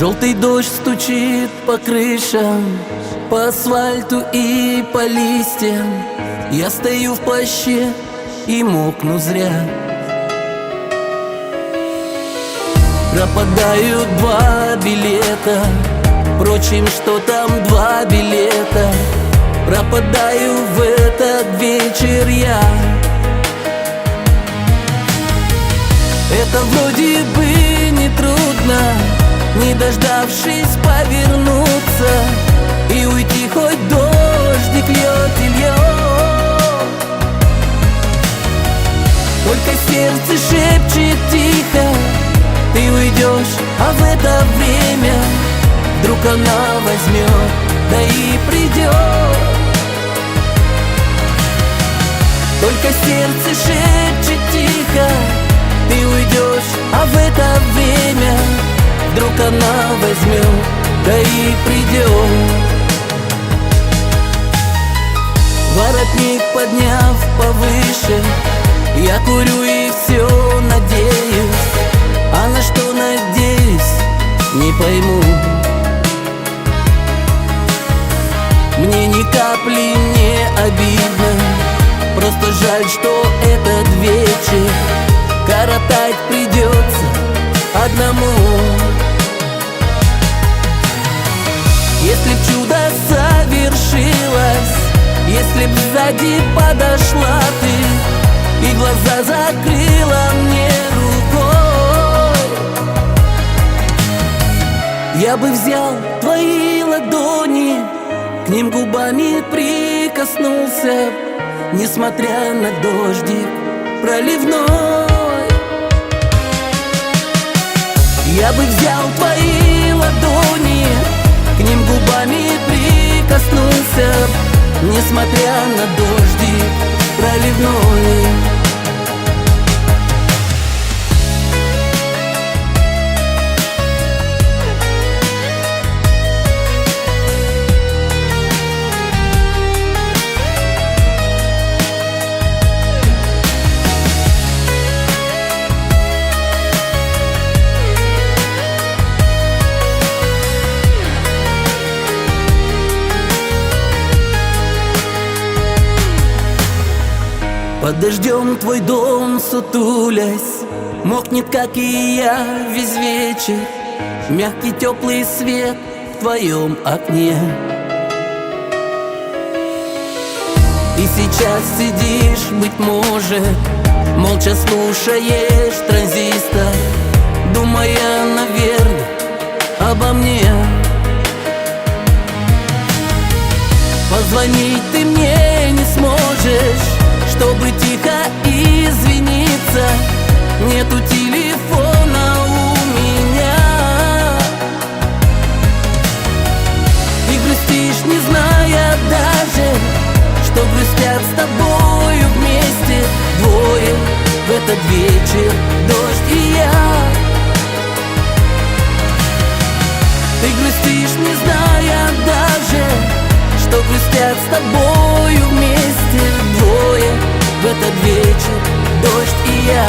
Желтый дождь стучит по крышам, по асфальту и по листьям. Я стою в плаще и мокну зря. Пропадают 2 билета, впрочем, что там 2 билета. Пропадаю в этот вечер я. Это вроде бы не трудно, не дождавшись повернуться и уйти, хоть дождик льет и льет. Только сердце шепчет тихо: ты уйдешь, а в это время вдруг она возьмет, да и придет. Только сердце шепчет тихо: ты уйдешь, а в это время вдруг она возьмет, да и придет. Воротник подняв повыше, я курю и все надеюсь. А на что надеюсь, не пойму. Мне ни капли не обидно, просто жаль, что этот вечер коротать придется одному. Если б чудо совершилось, если б сзади подошла ты и глаза закрыла мне рукой, я бы взял твои ладони, к ним губами прикоснулся, несмотря на дождик проливной. Я бы взял твои ладони, к ним губами прикоснулся, несмотря на дождик проливной. Под дождем твой дом сутулясь мокнет, как и я, весь вечер. Мягкий теплый свет в твоем окне. И сейчас сидишь, быть может, молча слушаешь транзистор, думая, наверное, обо мне. Позвонить ты мне не сможешь, чтобы тихо извиниться. Нету телефона у меня. И грустишь, не зная даже, что грустят с тобою вместе двое в этот вечер, дождь и я. Ты грустишь, не зная даже, что грустят с тобою вместе двое в этот вечер, дождь и я.